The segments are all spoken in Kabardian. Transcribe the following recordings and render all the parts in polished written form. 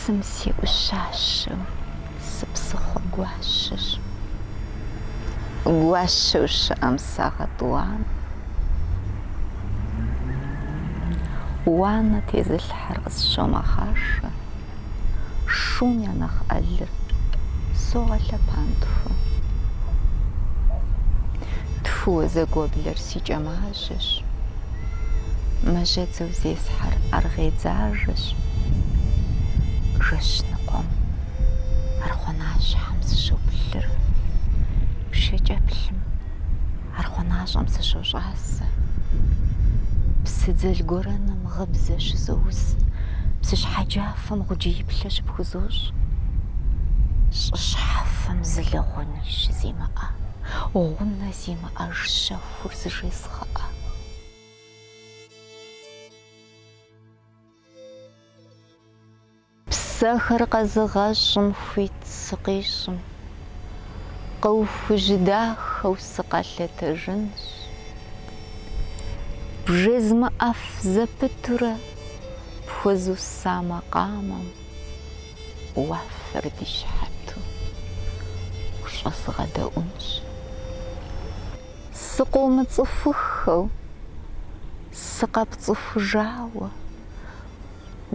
псым сеӀущащэу сыпсыхъуэ гуащэщ. Гуащэу щыӀэм сагъэтӀуам. Уанэ тезылъхьэр къысщомэхъашэ. Шум я нэхъ Ӏэлыр согъэлъэпан тху. Тхууэ зэгуэблэр си кӀэмажьэщ. Мэжьэдзэу зесхьэр аргъедзажэщ. Жэщ ныкъуэм архъуэнащхьэм сыщоплъыр. ПшэкӀэплъым архъуэнащӀэм сыщощӀасэ. Псыдзэл гуэрэным гъыбзэ щызоус. Псыщхьэджафэм гъуджииплъэ щыпхузощӀ. ЩӀыщхьэфэм зылыгъуни щызимыӀэ. Гъунэ зимыӀэж щэхур зыжезгъэӀэ. Псэхэр къэзыгъэщӀым хуит сыкъищӀым. Къыухужьыдахэу сыкъэлъэтэжынщ. БжезмыӀэф зэпытурэ пхуэзуса макъамэм уафэр ди щхьэту ущӀэзгъэдэӀунщ. СыкъыумыцӀыхуххэу, сыкъэпцӀыхужауэ,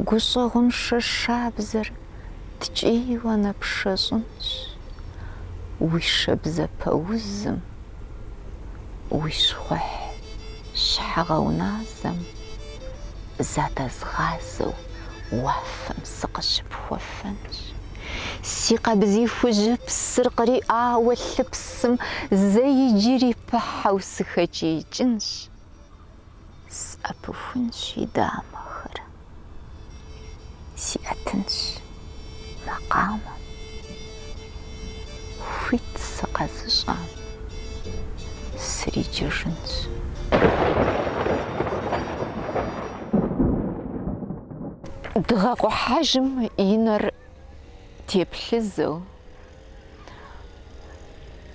гущӀэгъуншэ шабзэр ткӀийуэ напшэщӀынщ. Уи шабзэпэузым, уи щхъухь щхьэгъэуназэм задэзгъазэу уафэм сыкъыщыпхуэфэнщ. Си къабзихужьы псыр къриӀауэ лъыпсым зэ иджыри пыхьэу сыхэкӀиикӀынщ. СӀэпыхунщ и дамэхэр. Сиӏэтынщ макъамэм. Хуит сыкъэзыщӀам сриджыжынщ. Дыгъэ къухьэжым и нэр теплъызэу,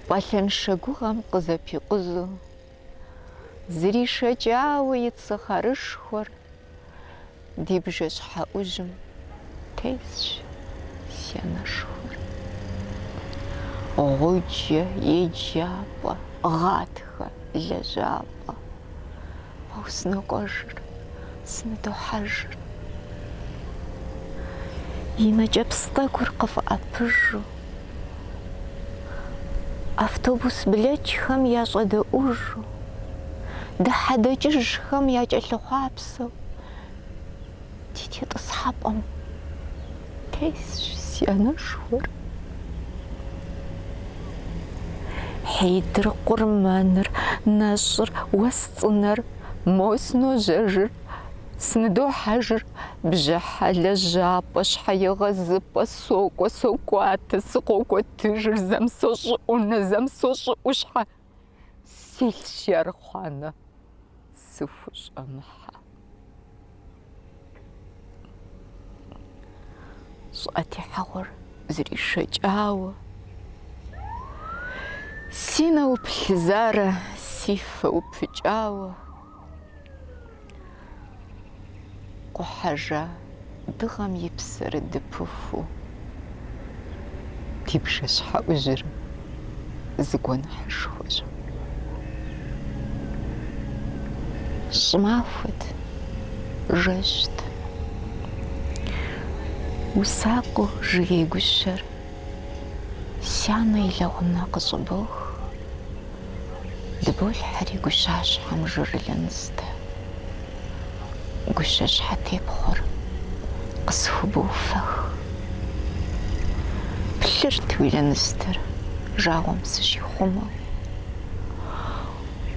пӀэлъэншэ гугъэм къызэпикъузу, зришэкӀауэ и цӀыхьэрышхуэр ди бжэщхьэӀужьым тесщ си анэшхуэр. Гъуджэ, еджапӀэ, гъатхэ, лэжьапӀэ. Моу сынокӀуэжыр, сыныдохьэжыр. И мэкӀэпс тӀэкӀур къыфӀэӀэпыжу, автобус билетхэм ящӀэдэӀужу, дыхьэдэкӀыжхэм якӀэлъыхъуапсэу ди тетӀысхьэпӀэм тесщ си анэшхуэр. Хьейдыркъур, мэныр, нэщӀыр, уэс цӀынэр, моуэ сыножьэжыр, сыныдохьэжыр. Бжьыхьэ, лэжьапӀэ, щхьэегъэзыпӀэ, сокӀуэ, сокӀуатэ, сыкъокӀуэтыжыр, зэм сощӀыӀунэ, зэм сощӀыӀуу щхьэ. Селъщ си архъуанэ, сыхущӀэмыхьэ. ЩӀыӀэтехьэгъуэр зришэкӀауэ, си нэ уплъызарэ си фэ упыкӀауэ, къухьэжа дыгъэм и псэр дыпыхуу, ди бжэщхьэӀужьыр зыгуэныхьышхуэщ. ЩӀымахуэт, жэщт. Усакъыу жыгей гущэр си анэ и лэгъунэ къыщӀыбох. Дыболъхьэри гущащхьэм жырылэ ныстэ. Гущэ щхьэтепхъуэр къысхубофэх. Плъырт уи лэныстэр жагъуэм сыщихъумэу.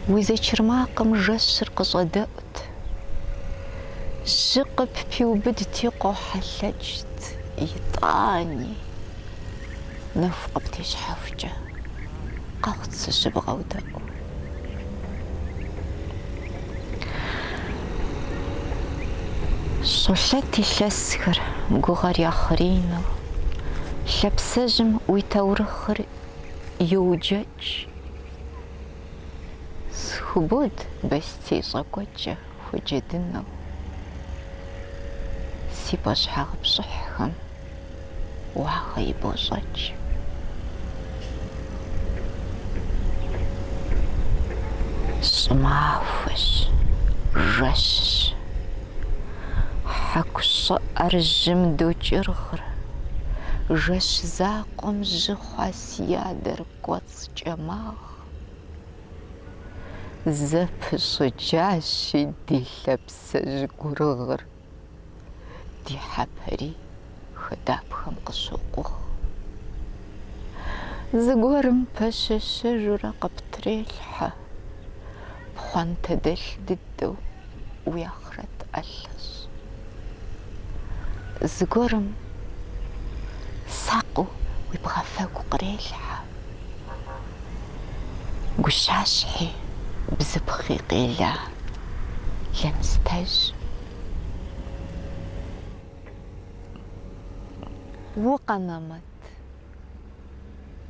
Уи зэчырмакъым жэщыр къыщӀэдэӀут. Жьы къыппиубыдти къохьэлъэкӀт, итӀани. Нэху къыптещхьэхукӀэ къэхъут сыщыбгъэудэӀуу. Щолъэт илъэсхэр гугъэр яхъринэу, лъэпсэжьым уи таурыхъыр йоуджэкӀ. Схубод бостей щӀэкӀуэкӀэ хуэджэдынэу. Си пӀэщхьэгъупщӀыхьхэм уагъэ и бощӀэкӀ. ЩӀымахуэщ, жэщщ. Хьэку щӀыӀэр жьым докӀыргъыр, жэщ закъуэм жьы хъуа си адэр кӀуэцӀкӀэ магъ. ЗэпыщӀыкӀащи ди лъэпсэжь гурыгъыр, ди хьэпэри хадапхэм къыщокъугъ. Зыгуэрым пэщэщэжурэ къыптрелхьэ, пхъуантэ дэлъ дыдэу уи ахърэт Ӏэлъэщ. Зыгуэрым сакъыу уи бгъэфэгу кърелхьэ, гущащхьи бзыпхъи къеля лэмыстэжь. Укъэнэмэт,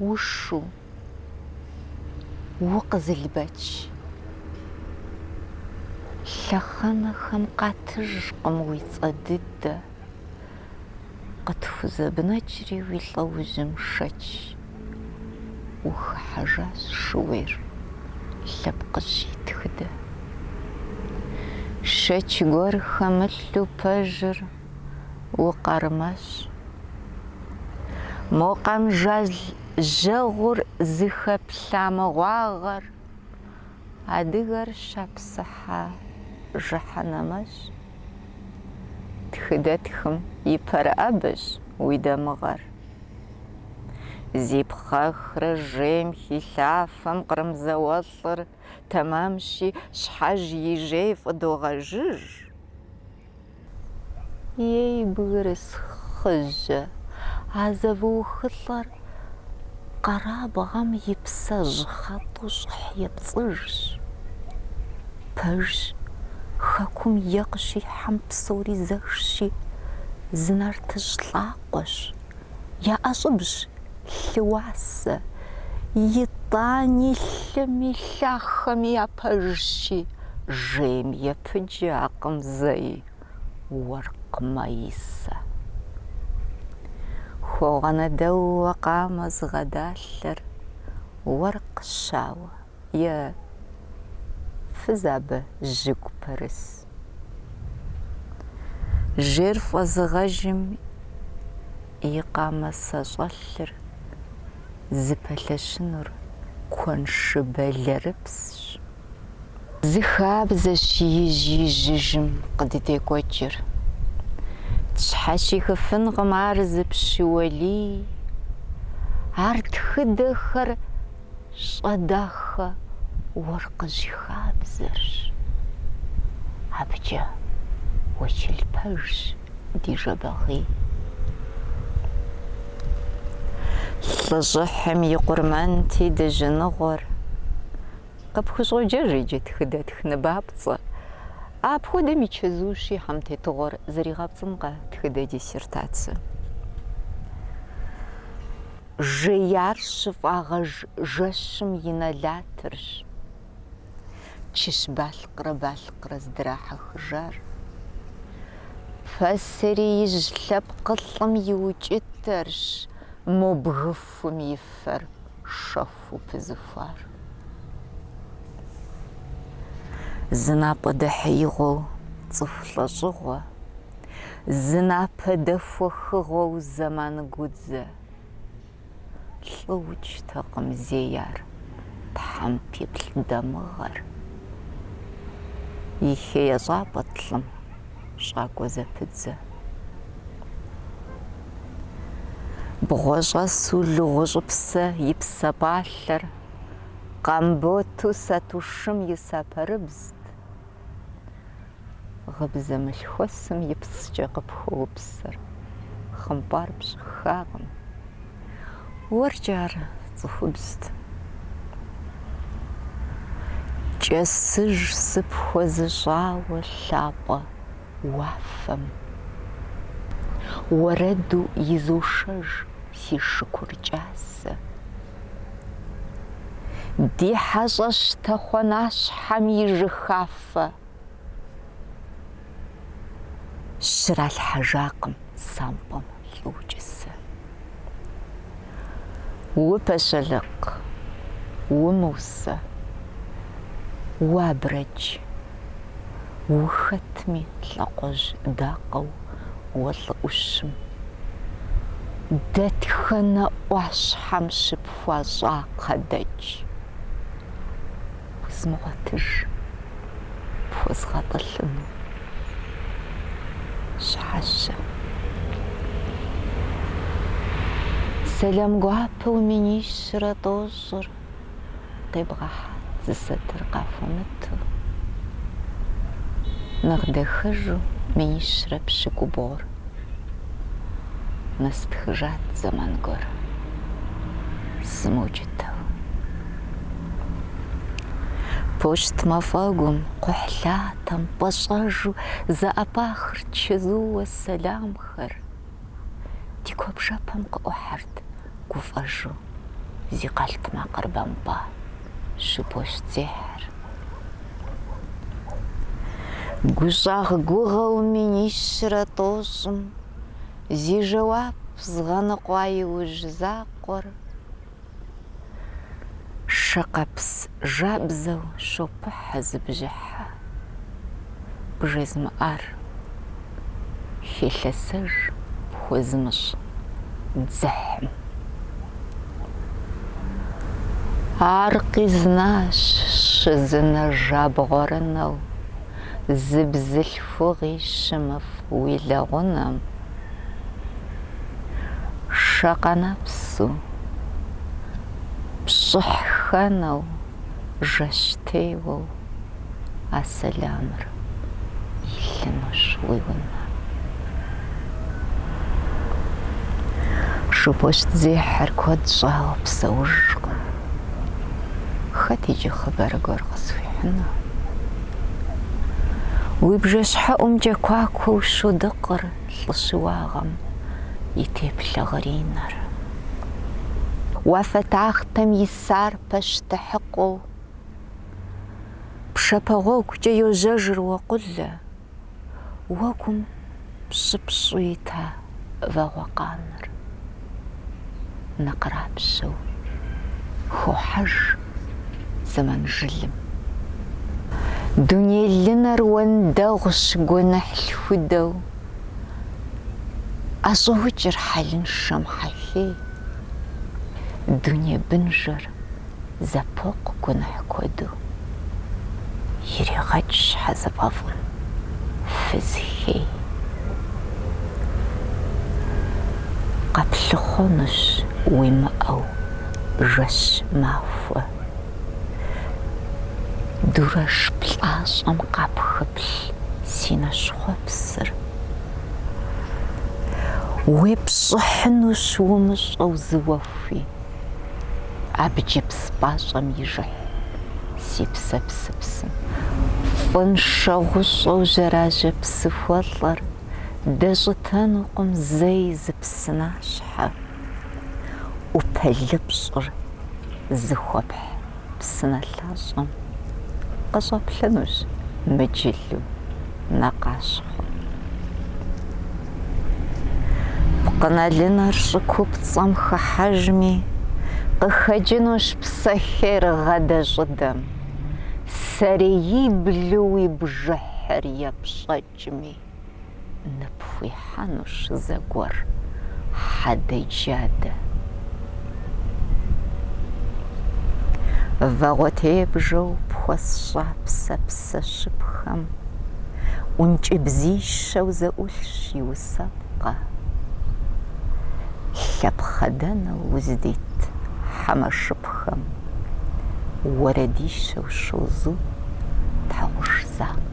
ушу, укъызылбэч, лъэхъэнэхэм къатыжкъым уи цӀэ дыдэ, къытхузэбнэкӀри уи лӀэужьым шэч. Ухыхьэжащ шууейр, лъэпкъыщ и тхыдэ. Шэч гуэр хэмылъу пэжыр укъэрымэщ. Мо къэмжал жьэгъур зыхэплъа мыгъуагъэр, адыгэр щапсыхьа жыхьэнэмэщ. Тхыдэтхым и пэрыӀэбэщ уи дамыгъэр. Зи пхъэхрэ жейм хилъафэм кърымызэуэлӀыр тэмэмщи, щхьэж и жей фӀыдогъэжыж. Ей бгырыс хъыжьэ, а зэвыухылӀэр къэрабгъэм и псэ жьыхьэтӀу щӀыхь епцӀыжщ. Пэж хэкум е къыщихьэм псори зэшщи, зы нартыжь лӀакъуэщ, яӀэщӀыбщ лъыуасэ, итӀани лъыми лъахэми япэжщи, жейм епыджакъым зэи уэркъмэ исэ. Хуогъэнэдэууэ къамэ зыгъэдалъэр уэркъ щауэ е фыз абы жьыгу пэрыс. Жейр фӀэзыгъэжым и къамэсэ щӀэлъыр зыпэлъэщынур куэншыбэ лэрыпсщ. Зы хабзэщ ижь-ижьыжым къыдытекӀуэкӀыр. Тщхьэщихыфынкъым ар зы пщыуэлий, ар тхыдэхэр щӀэдахэ уэркъыжь хабзэрщ. АбыкӀэ уэчылпэжщ ди жэбагъий. ЛӀыжьыхьым и къурмэнти дыжьыныгъуэр къыпхущӀоджэж иджы тхыдэ тхыныбапцӀэ. Апхуэдэм и чэзуущи хьэмтетыгъуэр зэригъэпцӀынкъэ тхыдэ диссертацие. Жеяр щыфӀагъэж жэщым и нэлатырщ. Чыщ балкърэ здрахьэхыжар. Пэсри ижь лъэпкъылӀым иукӀытэрщ, мо бгыфум и фэр шэхуу пызыхуар. Зы напӀэ дыхьеигъуэу цӀыху лӀэщӀыгъуэ, зы напэ дэхуэхыгъуэу зэман гудзэ. ЛӀыукӀтэкъым зеяр Тхьэм пеплъ дамыгъэр. И хея щӀапӀэт лӀым щӀакӀуэ зэпыдзэ. Бгъуэщӏэсу лыгъущӏыпсэ и псэ пӏалъэр къамботу сатушым и сапэрыбзт. Гъыбзэ мылъхуэсым и пскӏэ къыпхуэупсэр хъымпӏар пщӏыхакъым. Уэркӏэ ар цӏыхубзт. Кӏэсыж сыпхуэзыщӏауэ лъапӏэ уафэм. Уэрэду изошэж си шыкур кӏасэ. Ди хьэщӏэщ тэхъуэнащхьэм и жыхафэ. Щралъхьэжакъым сампӏэм лӏыукӏысэ. Упэщэлыкъ, умыусэ, уабрэдж, ухэтми лӏакъуэжь дакъэу уэлӏыӏущым, дэтхэнэ ӏуащхьэм щыпхуащӏа кхъэдэдж, узмыгъуэтыж пхуэзгъэтӏылъыну щхьэщэ. Сэлам гуапэ уминищрэ тӏощӏыр, къебгъэхьат зы сатыр къахуэмыту. Нэхъ дахэжу минищрэ пщыкӏубор, нэстхыжат зэман гуэр сымыукӏытэу. Пощт мафӏэгум, кхъухьлъатэм пӏэщӏэжу зэӏэпахыр чэзууэ сэламхэр ди куэбжэпэм къыӏухьэрт гуфӏэжу зи къэлътмэ къырбэмпӏа щыпощт зехьэр. Гущӏагъ гугъэу минищрэ тӏощӏым зи жэуап згъэныкъуа иужь закъуэр шэкъэпс жабзэу щопыхьэ зыбжьыхьэ. Бжезмыӏэр хелъэсэж пхуэзмыщӏ дзыхьым. Ар къизнащ щызынэ жабгъуэрынэу, зы бзылъхугъи щымыф уи лэгъунэм. Шэкъэнэпсу, пщӏыхьхэнэу, жэщтеуэу а сэламыр илъынущ уи унэ. Шыпощт зехьэр куэд щӏауэ псэужкъым. Хэт иджы хъыбар гуэр къысхуихьыну? Уи бжэщхьэӏумкӏэ куакуэу щодыкъыр лӏыщыуагъэм и теплъэ гъыринэр. Уафэ тахтэм исар пащтыхьыкъуэу, пшапэгъуэгукӏэ йожьэжыр уэкъулэ, уэгум пщыпщӏу ита вагъуэкъанэр. Нэкърапщэу хохьэж зэман жылым. Дуней лынэр уэндэгъущ гуэныхьлъхудэу, ӏэщӏэукӏыр хьэлыншэм хьэхей. Дуней бынжэр зэпокъу гуэныхь куэду, ирегъэкӏ щхьэ зыфӏэфӏын фызхей. Къэплъыхъуэнущ уимыӏэу жэщ махуэ, дурэш плӏащӏэм къапхыплъ си нэщхъуэпсыр. Уепщӏыхьынущ умыщӏэу зыуэхуи, абджыбз пӏащӏэм ижыхь си псэпсыпсым. Фӏыншэ гъущӏэу жьэражьэ псыхуэлӏэр дэщӏытэнукъым зэи зы псынащхьэ. ӏупэлыпщӏыр зыхуэпхь псынэлъащӏэм къыщӏэплъынущ мыджылу нэкъащхъуэм. Пкъынэлынэр щӏыкупцӏэм хыхьэжми, къыхэкӏынущ псэхер гъэдэщӏыдэм. Сэреиблу уи бжыхьыр епщӏэкӏми, ныпхуихьэнущ зэгуэр хьэдэ-джадэ. Вагъуэтебжэу пхуэсщӏа псэпсэщыпхэм ӏункӏыбзищэу зэӏулъщ и усэпкъэ. Лъэпхъэдэнэу уздит хьэмэшыпхэм уэрэдищэу щозу тхьэкъуш закъ.